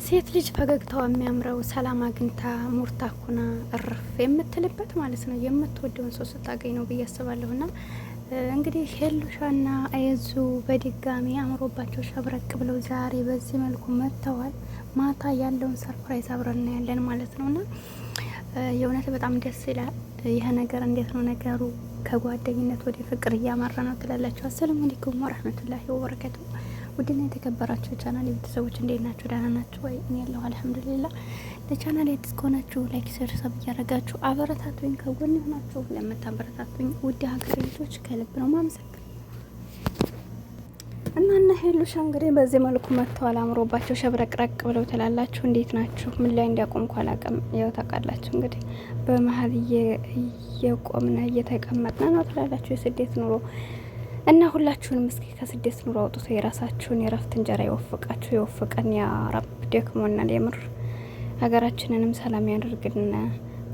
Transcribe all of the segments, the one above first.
ሴት ልጅ ፈገግታዋ የሚያምረው ሰላም አግኝታ ሙርታ ኩና እርፍ የምትልበት ማለት ነው። የምትወደውን ሰው ስታገኝ ነው ብዬ አስባለሁ። ና እንግዲህ ሄሉሻና አየዙ በድጋሚ አምሮባቸው ሸብረቅ ብለው ዛሬ በዚህ መልኩ መጥተዋል። ማታ ያለውን ሰርፕራይዝ አብረን እናያለን ማለት ነው። ና የእውነት በጣም ደስ ይላል። ይህ ነገር እንዴት ነው ነገሩ? ከጓደኝነት ወደ ፍቅር እያመራ ነው ትላላችሁ። አሰላሙ አለይኩም ወረህመቱላሂ ወበረካቱ። ውድና የተከበራችሁ ቻናል ቤተሰቦች እንዴት ናችሁ? ደህና ናችሁ ወይ? እኔ ያለሁ አልሐምዱሊላህ። ለቻናል አዲስ ከሆናችሁ ላይክ፣ ሼር፣ ሰብ እያደረጋችሁ አበረታቱኝ። ከጎን ሆናችሁ ለምታበረታቱኝ ውድ ሀገሬ ልጆች ከልብ ነው ማመሰግን እና ሄሉሻ እንግዲህ በዚህ መልኩ መጥተዋል። አምሮባቸው ሸብረቅረቅ ብለው ትላላችሁ። እንዴት ናችሁ? ምን ላይ እንዲያቆምኩ አላውቅም። ያው ታውቃላችሁ እንግዲህ በመሀል እየቆምነ እየተቀመጥነ ነው ትላላችሁ። የስደት ኑሮ እና ሁላችሁንም እስኪ ከስደት ኑሮ አውጥቶ የራሳችሁን የረፍት እንጀራ ይወፍቃችሁ፣ ይወፍቀን ያ ረብ። ደክሞናል የምር። ሀገራችንንም ሰላም ያደርግልን።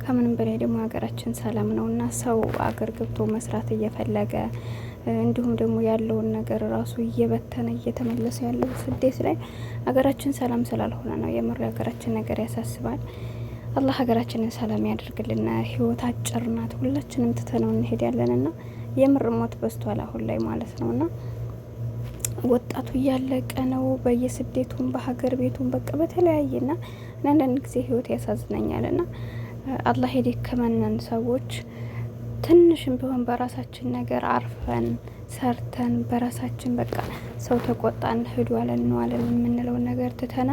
ከምንም በላይ ደግሞ ሀገራችን ሰላም ነውና ሰው አገር ገብቶ መስራት እየፈለገ እንዲሁም ደግሞ ያለውን ነገር ራሱ እየበተነ እየተመለሰ ያለው ስደት ላይ ሀገራችን ሰላም ስላልሆነ ነው። የምር ሀገራችን ነገር ያሳስባል። አላህ ሀገራችንን ሰላም ያደርግልና። ህይወት አጭር ናት። ሁላችንም ትተነው እንሄዳለንና የምር ሞት በዝቷል አሁን ላይ ማለት ነውና ወጣቱ እያለቀ ነው በየስደቱም በሀገር ቤቱም በቃ በተለያየና አንዳንድ ጊዜ ህይወት ያሳዝነኛልና አላህ የደከመንን ሰዎች ትንሽም ቢሆን በራሳችን ነገር አርፈን ሰርተን በራሳችን በቃ ሰው ተቆጣን ሂዱ አለን ነው አለን የምንለውን ነገር ትተና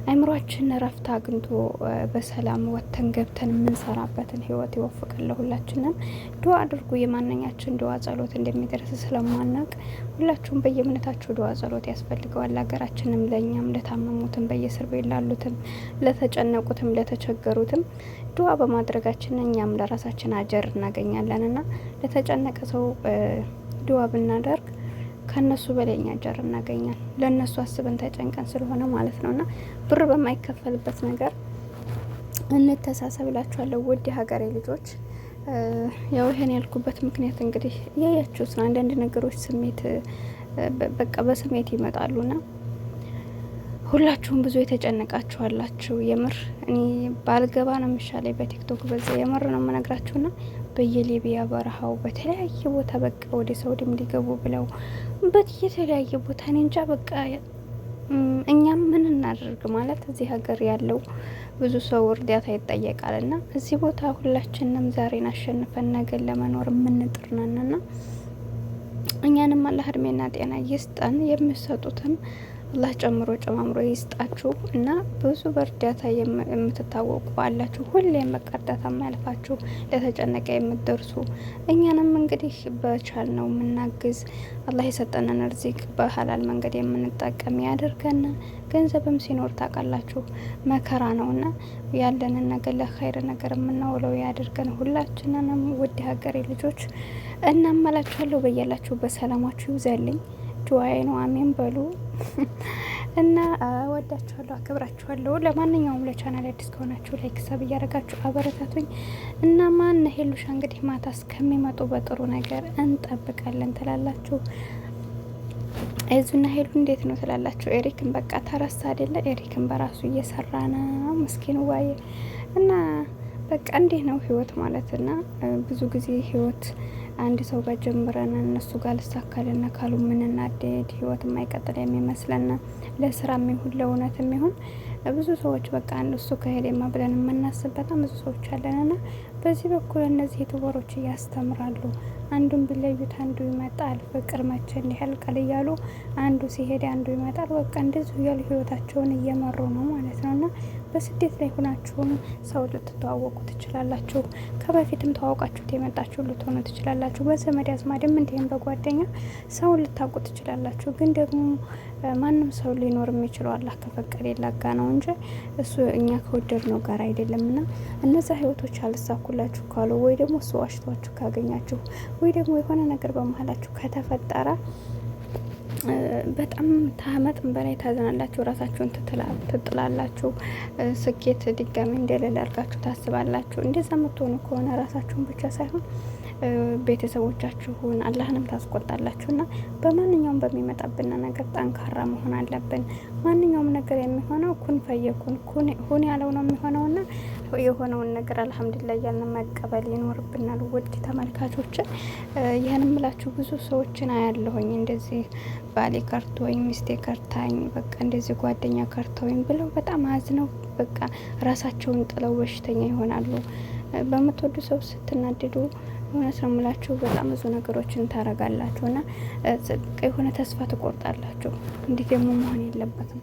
አይምሯችን ረፍት አግኝቶ በሰላም ወጥተን ገብተን የምንሰራበትን ህይወት ይወፍቃል። ሁላችንም ዱአ አድርጉ። የማንኛችን ዱአ ጸሎት እንደሚደርስ ስለማናቅ ሁላችሁም በየእምነታችሁ ዱአ ጸሎት ያስፈልገዋል። ሀገራችንም ለኛም ለታመሙትም በየእስር ቤት ላሉትም ለተጨነቁትም ለተቸገሩትም ዱአ በማድረጋችን እኛም ለራሳችን አጀር እናገኛለንና ለተጨነቀ ሰው ዱአ ብናደርግ ከነሱ በላይ እኛ አጀር እናገኛለን። ለነሱ አስበን ተጨንቀን ስለሆነ ማለት ነውና ብር በማይከፈልበት ነገር እንተሳሰብ እላችኋለሁ ውድ ሀገሬ ልጆች። ያው ይሄን ያልኩበት ምክንያት እንግዲህ ያያችሁት ነው። አንዳንድ ነገሮች ስሜት በቃ በስሜት ይመጣሉና ሁላችሁም ብዙ የተጨነቃችሁ አላችሁ። የምር እኔ ባልገባ ነው የሚሻለኝ በቲክቶክ በዛ የምር ነው የምነግራችሁና በየሊቢያ በረሃው በተለያየ ቦታ በቃ ወደ ሳውዲም ሊገቡ ብለው በየተለያየ ቦታ እኔ እንጃ በቃ እኛም ምን እናደርግ ማለት እዚህ ሀገር ያለው ብዙ ሰው እርዳታ ይጠየቃልና እዚህ ቦታ ሁላችንም ዛሬን አሸንፈን ነገን ለመኖር የምንጥር ነንና እኛንም አላህ እድሜና ጤና ይስጠን። የምትሰጡትም አላህ ጨምሮ ጨማምሮ ይስጣችሁ እና ብዙ በእርዳታ የምትታወቁ አላችሁ። ሁሌም በቃ እርዳታ የማያልፋችሁ ለተጨነቀ የምትደርሱ እኛንም እንግዲህ በቻል ነው የምናግዝ። አላህ የሰጠንን ርዚቅ በሀላል መንገድ የምንጠቀም ያደርገን። ገንዘብም ሲኖር ታውቃላችሁ መከራ ነውና ያለንን ነገር ለኸይር ነገር የምናውለው ያደርገን ሁላችንንም ውድ ሀገሬ ልጆች። እናመላችኋለሁ በያላችሁ በሰላማችሁ ይብዛልኝ። ዱአዬ ነው። አሜን በሉ እና ወዳችኋለሁ፣ አክብራችኋለሁ። ለማንኛውም ለቻናል አዲስ ከሆናችሁ ላይክ ሰብ እያደረጋችሁ አበረታቱኝ እና ማን ሄሉሻ እንግዲህ ማታ እስከሚመጡ በጥሩ ነገር እንጠብቃለን ትላላችሁ። አይዙና ሄሉ እንዴት ነው ትላላችሁ። ኤሪክን በቃ ተረሳ አይደለ? ኤሪክን በራሱ እየሰራ ነው ምስኪን ዋየ እና በቃ እንዴት ነው ህይወት ማለትና ብዙ ጊዜ ህይወት አንድ ሰው ጋር ጀምረን እነሱ ጋር ልሳካልና ካሉ ምን እናደድ ህይወት የማይቀጥል የሚመስለን ለስራም ይሁን ለእውነትም ይሁን ብዙ ሰዎች በቃ እሱ ከሄደማ ብለን የምናስብ በጣም ብዙ ሰዎች አለንና በዚህ በኩል እነዚህ ዩቲዩበሮች ያስተምራሉ። አንዱን ቢለዩት አንዱ ይመጣል። ፍቅር መቼ እንዲህ ያልቃል እያሉ አንዱ ሲሄድ አንዱ ይመጣል። በቃ እንደዚሁ ያሉ ህይወታቸውን እየመሩ ነው ማለት ነውና በስደት ላይ ሆናችሁም ሰው ልትተዋወቁ ትችላላችሁ። ከበፊትም ተዋውቃችሁት የመጣችሁ ልትሆኑ ትችላላችሁ። በዘመድ አዝማድም እንዲህም በጓደኛ ሰው ልታውቁ ትችላላችሁ። ግን ደግሞ ማንም ሰው ሊኖር የሚችለው አላህ ከፈቀደ የላጋ ነው እንጂ እሱ እኛ ከወደድ ነው ጋር አይደለምና እነዛ ህይወቶች አልሳኩላችሁ ካሉ ወይ ደግሞ እሱ ዋሽቷችሁ ካገኛችሁ ወይ ደግሞ የሆነ ነገር በመሀላችሁ ከተፈጠረ በጣም ታመጥን በላይ ታዘናላችሁ። ራሳችሁን ትጥላላችሁ። ስኬት ድጋሚ እንደሌለ አድርጋችሁ ታስባላችሁ። እንደዛ የምትሆኑ ከሆነ ራሳችሁን ብቻ ሳይሆን ቤተሰቦቻችሁን አላህንም ታስቆጣላችሁና በማንኛውም በሚመጣብን ነገር ጠንካራ መሆን አለብን። ማንኛውም ነገር የሚሆነው ኩን ፈየኩን ሁን ያለው ነው የሚሆነውና የሆነውን ነገር አልሐምዱሊላህ እያልን መቀበል ይኖርብናል። ውድ ተመልካቾችን ይህን ምላችሁ ብዙ ሰዎችን አያለሁኝ እንደዚህ ባሌ ከርቶኝ ሚስቴ ከርታኝ በቃ እንደዚህ ጓደኛ ከርተውኝ ብለው በጣም አዝነው በቃ ራሳቸውን ጥለው በሽተኛ ይሆናሉ። በምትወዱ ሰው ስትናደዱ እውነት ነው የምላችሁ በጣም ብዙ ነገሮችን ታረጋላችሁ እና የሆነ ተስፋ ትቆርጣላችሁ። እንዲህ ደግሞ መሆን የለበትም።